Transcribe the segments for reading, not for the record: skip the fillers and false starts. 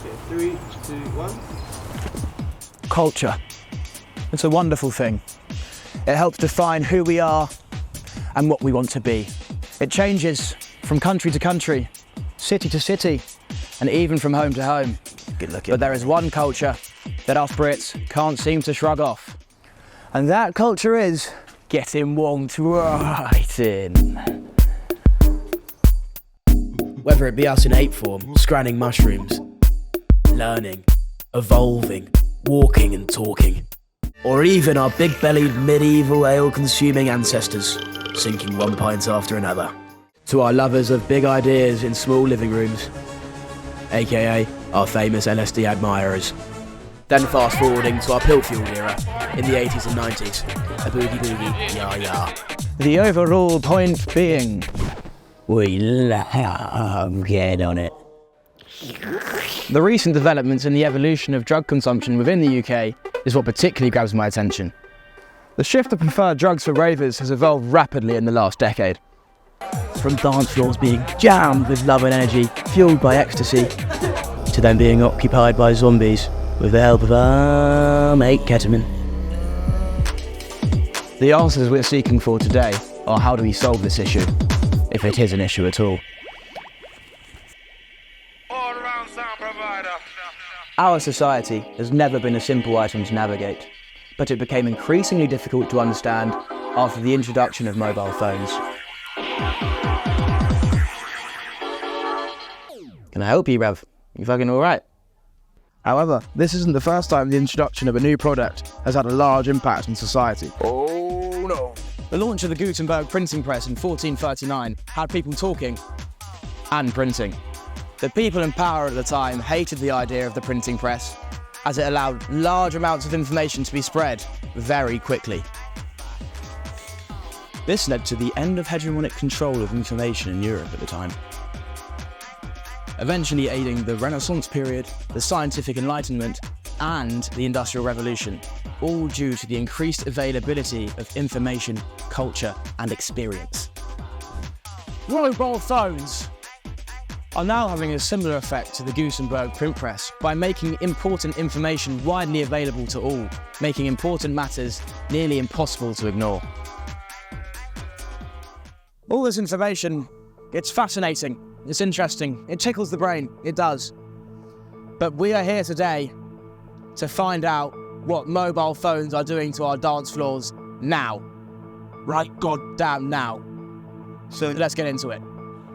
Okay, 3, 2, 1. Culture. It's a wonderful thing. It helps define who we are and what we want to be. It changes from country to country, city to city, and even from home to home. Good looking. But there is one culture that us Brits can't seem to shrug off. And that culture is getting warmed right in. Whether it be us in 8th form, scranning mushrooms, learning, evolving, walking and talking, or even our big-bellied medieval ale-consuming ancestors, sinking one pint after another. To our lovers of big ideas in small living rooms, aka our famous LSD admirers. Then fast forwarding to our pill fuel era in the 80s and 90s, a boogie boogie, yah yah. The overall point being, We love get on it. the recent developments in the evolution of drug consumption within the UK is what particularly grabs my attention. The shift to prefer drugs for ravers has evolved rapidly in the last decade. From dance floors being jammed with love and energy, fueled by ecstasy, to them being occupied by zombies with the help of our mate ketamine. The answers we're seeking for today are how do we solve this issue, if it is an issue at all. Our society has never been a simple item to navigate, but it became increasingly difficult to understand after the introduction of mobile phones. Can I help you, Rev? You fucking alright? However, this isn't the first time the introduction of a new product has had a large impact on society. Oh no. The launch of the Gutenberg printing press in 1439 had people talking and printing. The people in power at the time hated the idea of the printing press, as it allowed large amounts of information to be spread very quickly. This led to the end of hegemonic control of information in Europe at the time, eventually aiding the Renaissance period, the Scientific Enlightenment, and the Industrial Revolution, all due to the increased availability of information, culture, and experience. Mobile phones are now having a similar effect to the Gutenberg print press by making important information widely available to all, making important matters nearly impossible to ignore. All this information, it's fascinating, it's interesting, it tickles the brain, it does. But we are here today to find out what mobile phones are doing to our dance floors now. Right goddamn now. So let's get into it.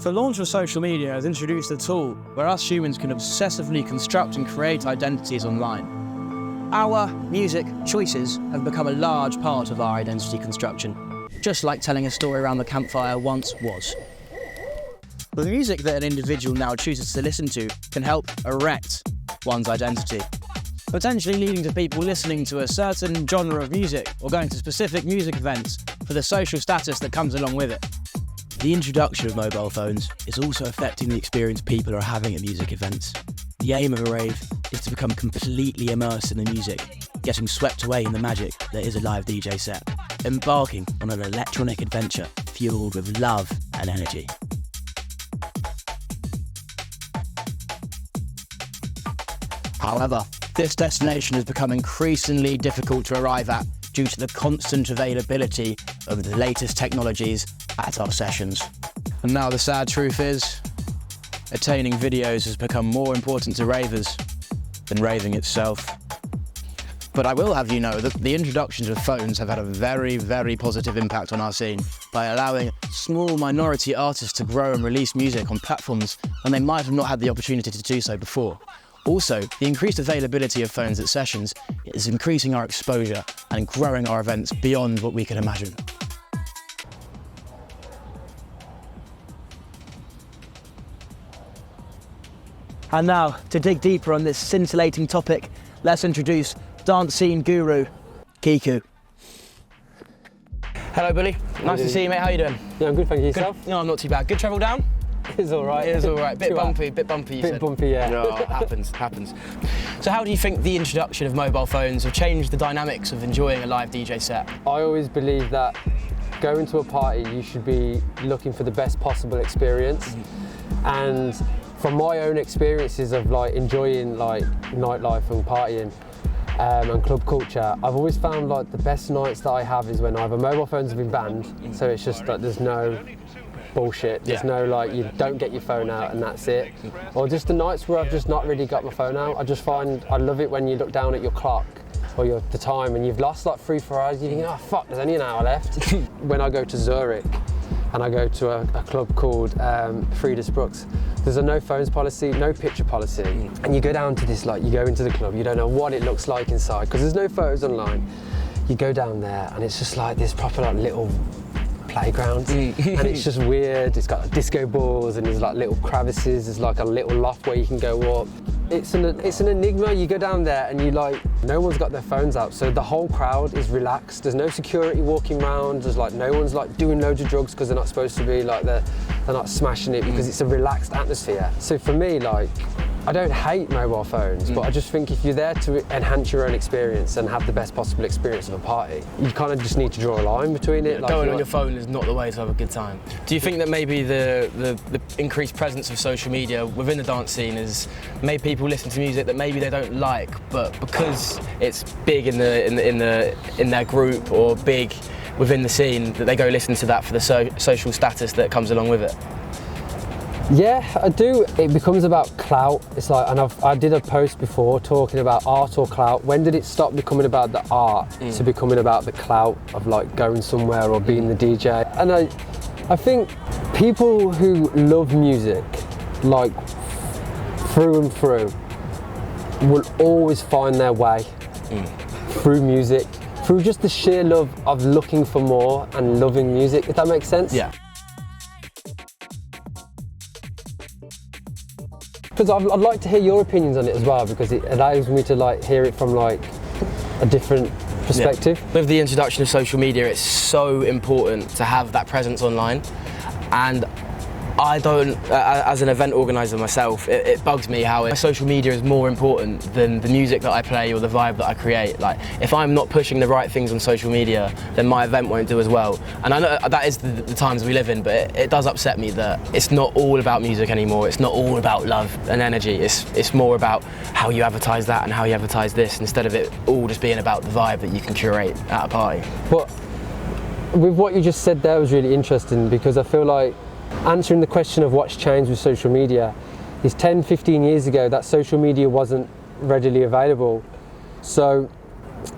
The launch of social media has introduced a tool where us humans can obsessively construct and create identities online. Our music choices have become a large part of our identity construction, just like telling a story around the campfire once was. The music that an individual now chooses to listen to can help erect one's identity, potentially leading to people listening to a certain genre of music or going to specific music events for the social status that comes along with it. The introduction of mobile phones is also affecting the experience people are having at music events. The aim of a rave is to become completely immersed in the music, getting swept away in the magic that is a live DJ set, embarking on an electronic adventure fueled with love and energy. However, this destination has become increasingly difficult to arrive at due to the constant availability of the latest technologies at our sessions. And now the sad truth is, attaining videos has become more important to ravers than raving itself. But I will have you know that the introductions of phones have had a very, very positive impact on our scene by allowing small minority artists to grow and release music on platforms when they might have not had the opportunity to do so before. Also, the increased availability of phones at sessions is increasing our exposure and growing our events beyond what we could imagine. And now, to dig deeper on this scintillating topic, let's introduce dance scene guru, Kiku. Hello, Billy. Nice to see you, mate. How you doing? Yeah, I'm good, thank you. Yourself? No, I'm not too bad. Good travel down? It's all right. It is all right. Bit Too bumpy, hard. bit bumpy, you Bit said. bumpy, yeah. No, happens. So how do you think the introduction of mobile phones have changed the dynamics of enjoying a live DJ set? I always believe that going to a party, you should be looking for the best possible experience. And from my own experiences of like enjoying like nightlife and partying and club culture, I've always found like the best nights that I have is when either mobile phones have been banned, so it's just like there's no bullshit, there's no like you don't get your phone out and that's it, or just the nights where I've just not really got my phone out. I just find I love it when you look down at your clock or the time and you've lost like 3-4 hours, you think, oh fuck, there's only an hour left. When I go to Zurich and I go to a club called Friedrichsbrooks, there's a no phones policy, no picture policy, and you go down to this, like you go into the club, you don't know what it looks like inside because there's no photos online. You go down there and it's just like this proper like little playground and it's just weird. It's got like, disco balls and there's like little crevices, there's like a little loft where you can go up. It's an enigma. You go down there and you like, no one's got their phones out, so the whole crowd is relaxed. There's no security walking around. There's like no one's like doing loads of drugs because they're not supposed to be, like they're not smashing it because it's a relaxed atmosphere. So for me, like, I don't hate mobile phones, but I just think if you're there to enhance your own experience and have the best possible experience of a party, you kind of just need to draw a line between it. Like, going on your phone is not the way to have a good time. Do you think that maybe the increased presence of social media within the dance scene has made people listen to music that maybe they don't like, but because it's big in their group or big within the scene, that they go listen to that for the social status that comes along with it? Yeah, I do. It becomes about clout. It's like, and I did a post before talking about art or clout. When did it stop becoming about the art to becoming about the clout of like going somewhere or being the DJ? And I think people who love music, like through and through, will always find their way through music, through just the sheer love of looking for more and loving music, if that makes sense. Yeah. Because I'd like to hear your opinions on it as well, because it allows me to like hear it from like a different perspective. Yeah. With the introduction of social media, it's so important to have that presence online, and I don't, as an event organiser myself, it bugs me how social media is more important than the music that I play or the vibe that I create. Like, if I'm not pushing the right things on social media, then my event won't do as well. And I know that is the times we live in, but it does upset me that it's not all about music anymore. It's not all about love and energy. It's more about how you advertise that and how you advertise this, instead of it all just being about the vibe that you can curate at a party. But with what you just said there was really interesting, because I feel like answering the question of what's changed with social media is 10-15 years ago that social media wasn't readily available, so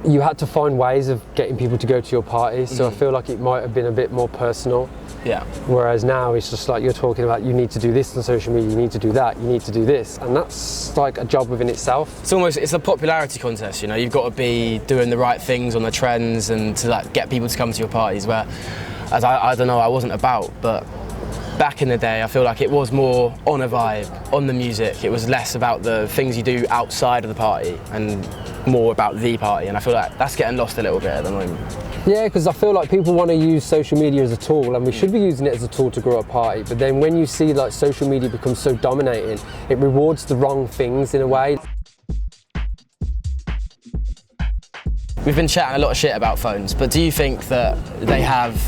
you had to find ways of getting people to go to your parties. So I feel like it might have been a bit more personal. Yeah. Whereas now it's just like you're talking about, you need to do this on social media, you need to do that, you need to do this, and that's like a job within itself. It's a popularity contest, you know. You've got to be doing the right things on the trends and to like get people to come to your parties, where, as I don't know, I wasn't about, but back in the day, I feel like it was more on a vibe, on the music. It was less about the things you do outside of the party and more about the party, and I feel like that's getting lost a little bit at the moment. Yeah, because I feel like people want to use social media as a tool, and we should be using it as a tool to grow a party, but then when you see like social media become so dominating, it rewards the wrong things in a way. We've been chatting a lot of shit about phones, but do you think that they have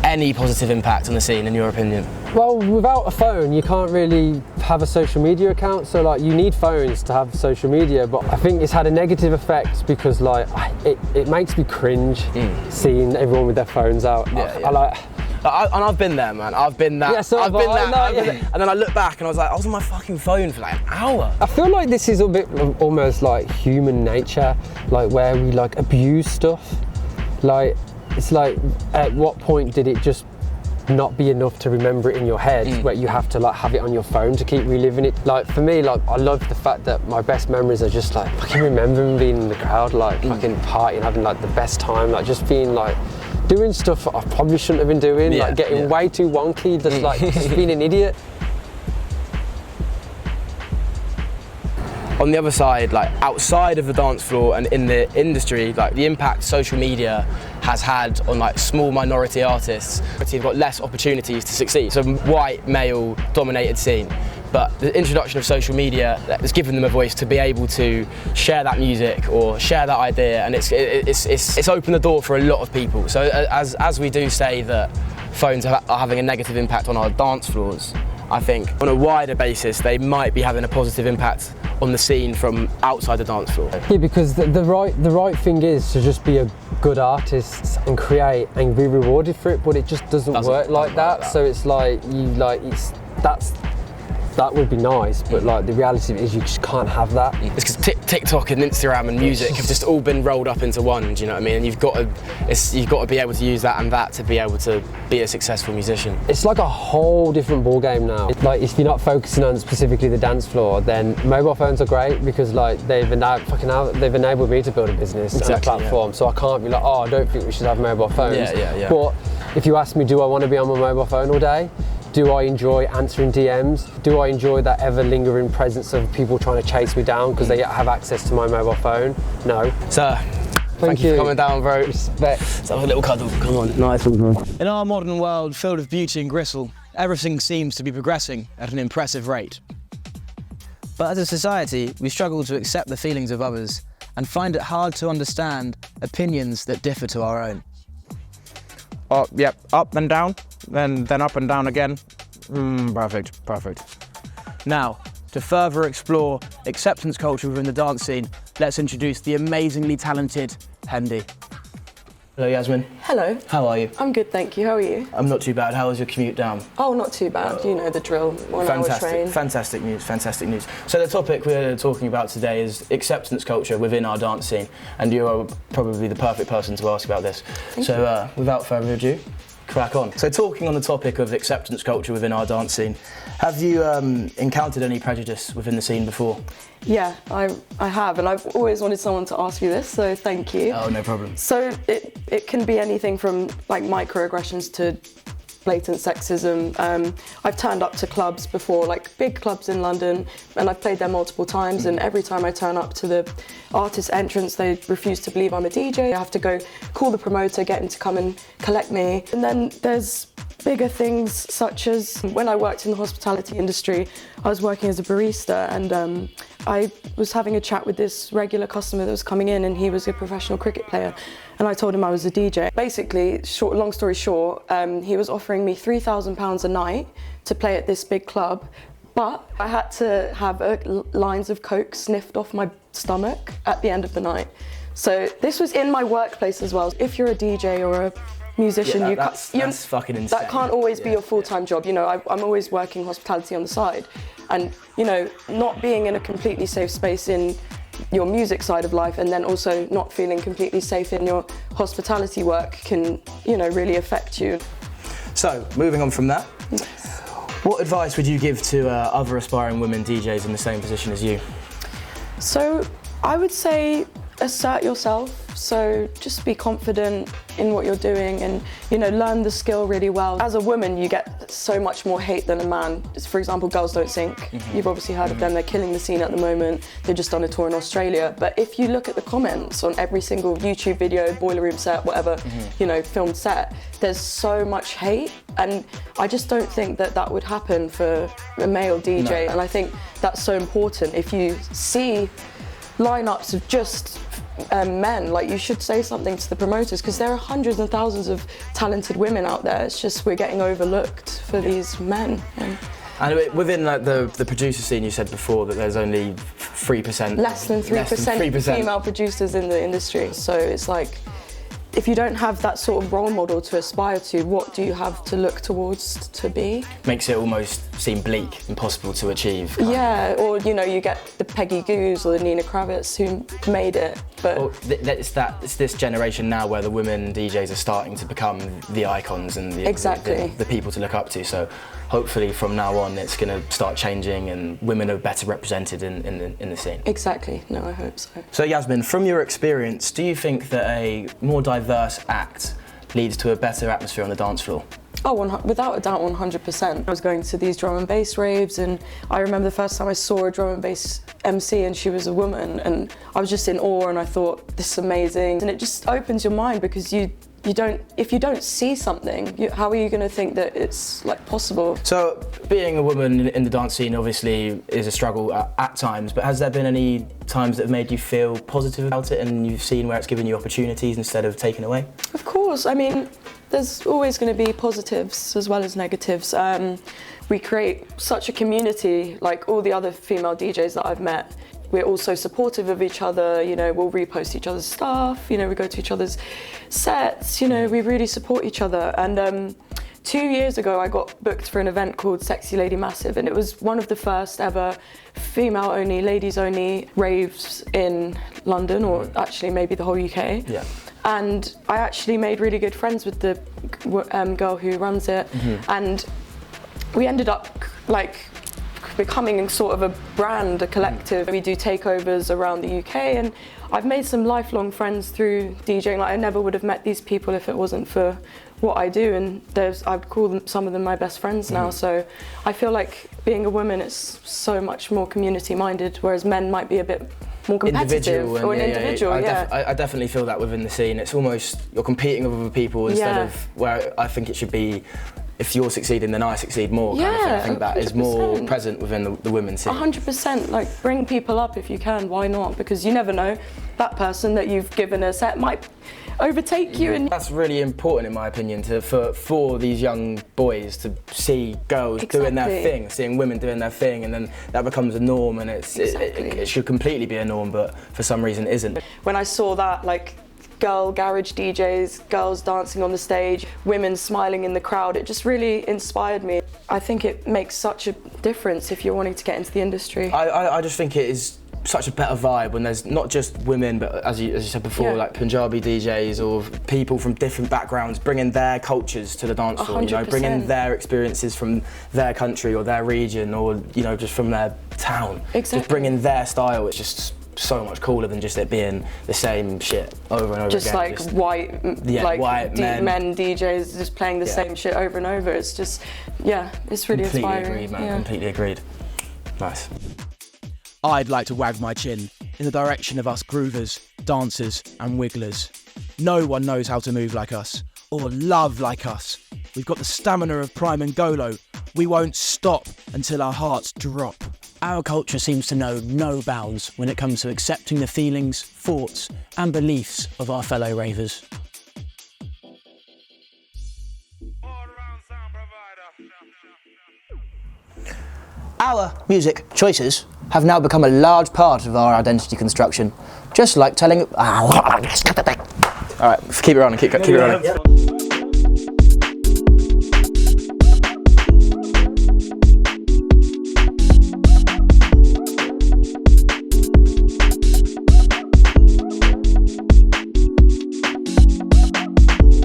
any positive impact on the scene, in your opinion? Well, without a phone, you can't really have a social media account. So like, you need phones to have social media, but I think it's had a negative effect because like, it makes me cringe seeing everyone with their phones out. And I've been there, man. I've been that. Yeah, so I've been like, there. And then I look back and I was like, I was on my fucking phone for like an hour. I feel like this is a bit almost like human nature, like where we like abuse stuff. Like, it's like, at what point did it just not be enough to remember it in your head, where you have to like have it on your phone to keep reliving it? Like for me, like I love the fact that my best memories are just like fucking remembering being in the crowd, like fucking partying, having like the best time, like just being like doing stuff I probably shouldn't have been doing, like getting way too wonky, just like just being an idiot. On the other side, like outside of the dance floor and in the industry, like the impact social media has had on like small minority artists, they've got less opportunities to succeed. It's a white, male dominated scene, but the introduction of social media has given them a voice to be able to share that music or share that idea, and it's opened the door for a lot of people. So as we do say that phones are having a negative impact on our dance floors, I think on a wider basis they might be having a positive impact on the scene from outside the dance floor. Yeah, because the right thing is to just be a good artist and create and be rewarded for it, but it just doesn't work like that. So it's like that would be nice, but like the reality is you just can't have that. It's because TikTok and Instagram and music have just all been rolled up into one. Do you know what I mean? And you've got to be able to use that and that to be able to be a successful musician. It's like a whole different ball game now. Like if you're not focusing on specifically the dance floor, then mobile phones are great because like they've enabled me to build a business and a platform. So I can't be like, oh, I don't think we should have mobile phones. Yeah. But if you ask me, do I want to be on my mobile phone all day? Do I enjoy answering DMs? Do I enjoy that ever-lingering presence of people trying to chase me down because they have access to my mobile phone? No. Sir, thank you for coming down, bro. Respect. Let's have a little cuddle. Come on, nice one. In our modern world filled with beauty and gristle, everything seems to be progressing at an impressive rate. But as a society, we struggle to accept the feelings of others and find it hard to understand opinions that differ to our own. Oh, yep, up and down, then up and down again. Perfect. Now, to further explore acceptance culture within the dance scene, let's introduce the amazingly talented Hendy. Hello, Yasmin. Hello. How are you? I'm good, thank you. How are you? I'm not too bad. How was your commute down? Oh, not too bad. You know the drill. 1 hour train. Fantastic news. So the topic we're talking about today is acceptance culture within our dance scene, and you are probably the perfect person to ask about this. So without further ado, crack on. So talking on the topic of acceptance culture within our dance scene, have you encountered any prejudice within the scene before? Yeah, I have, and I've always wanted someone to ask you this, so thank you. Oh, no problem. So it can be anything from like microaggressions to blatant sexism. I've turned up to clubs before, like big clubs in London, and I've played there multiple times, and every time I turn up to the artist entrance, they refuse to believe I'm a DJ. I have to go call the promoter, get him to come and collect me. And then there's bigger things such as when I worked in the hospitality industry, I was working as a barista, and I was having a chat with this regular customer that was coming in, and he was a professional cricket player, and I told him I was a DJ. Basically, long story short, he was offering me £3,000 a night to play at this big club, but I had to have lines of coke sniffed off my stomach at the end of the night. So this was in my workplace as well. If you're a DJ or a musician, that's fucking insane. That can't always be your full-time job. You know, I'm always working hospitality on the side, and you know, not being in a completely safe space in your music side of life, and then also not feeling completely safe in your hospitality work can, you know, really affect you. So, moving on from that, what advice would you give to other aspiring women DJs in the same position as you? So, I would say assert yourself. So just be confident in what you're doing, and you know, learn the skill really well. As a woman, you get so much more hate than a man. For example, Girls Don't Sink. You've obviously heard of them. They're killing the scene at the moment. They've just done a tour in Australia. But if you look at the comments on every single YouTube video, boiler room set, whatever, you know, filmed set, there's so much hate, and I just don't think that would happen for a male DJ. No. And I think that's so important. If you see lineups of just men, like, you should say something to the promoters, because there are hundreds and thousands of talented women out there. It's just we're getting overlooked for these men. And within like the producer scene, you said before that there's only 3%. Less than 3% female producers in the industry. So it's like, if you don't have that sort of role model to aspire to, what do you have to look towards to be? Makes it almost seem bleak, impossible to achieve. Yeah, or you know, you get the Peggy Goos or the Nina Kravitz who made it, but... Well, it's this generation now where the women DJs are starting to become the icons and the people to look up to, so hopefully from now on it's going to start changing and women are better represented in the scene. Exactly, no, I hope so. So Yasmin, from your experience, do you think that a more diverse act leads to a better atmosphere on the dance floor? Oh, without a doubt, 100%. I was going to these drum and bass raves, and I remember the first time I saw a drum and bass MC and she was a woman, and I was just in awe, and I thought, this is amazing. And it just opens your mind, because you if you don't see something, how are you going to think that it's like possible? So, being a woman in the dance scene obviously is a struggle at times, but has there been any times that have made you feel positive about it and you've seen where it's given you opportunities instead of taken away? Of course, I mean, there's always going to be positives as well as negatives. We create such a community, like all the other female DJs that I've met. We're also supportive of each other, you know, we'll repost each other's stuff, you know, we go to each other's sets, you know, we really support each other. And 2 years ago, I got booked for an event called Sexy Lady Massive, and it was one of the first ever female-only, ladies-only raves in London, or actually maybe the whole UK. Yeah. And I actually made really good friends with the girl who runs it, and we ended up like becoming sort of a brand, a collective. We do takeovers around the UK, and I've made some lifelong friends through DJing. Like, I never would have met these people if it wasn't for what I do, and I'd call them, some of them, my best friends now. So I feel like being a woman is so much more community minded, whereas men might be a bit more competitive or an individual. I definitely feel that within the scene. It's almost you're competing with other people instead of where I think it should be. If you're succeeding, then I succeed more. Kind of thing. I think that 100%. Is more present within the women's scene. 100%. Like, bring people up if you can. Why not? Because you never know, that person that you've given a set might overtake you. And that's really important, in my opinion, for these young boys to see girls doing their thing, seeing women doing their thing, and then that becomes a norm, and it should completely be a norm, but for some reason isn't. When I saw that, like, girl garage DJs, girls dancing on the stage, women smiling in the crowd, it just really inspired me. I think it makes such a difference if you're wanting to get into the industry. I just think it is such a better vibe when there's not just women, but as you said before, like Punjabi DJs or people from different backgrounds bringing their cultures to the dance floor, you know, bringing their experiences from their country or their region, or, you know, just from their town. Exactly. Just bringing their style. It's just so much cooler than just it being the same shit over and over just again. Like white men DJs just playing the same shit over and over. It's just, it's really inspiring. Completely agreed, man. Completely agreed. Nice. I'd like to wag my chin in the direction of us groovers, dancers and wigglers. No one knows how to move like us, or love like us. We've got the stamina of Prime and Golo. We won't stop until our hearts drop. Our culture seems to know no bounds when it comes to accepting the feelings, thoughts and beliefs of our fellow ravers. Our music choices have now become a large part of our identity construction, just like telling... Alright, keep it running, keep it running. Yep.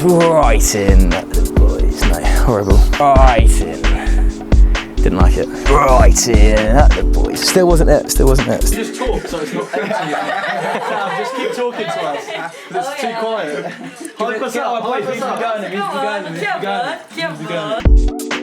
Right in, boys. No, horrible. Right in. Didn't like it. Right in, at the boys. Still wasn't it. Just talk so it's not empty. Just keep talking to us. It's too quiet. Hype us up, boys. It means we're going.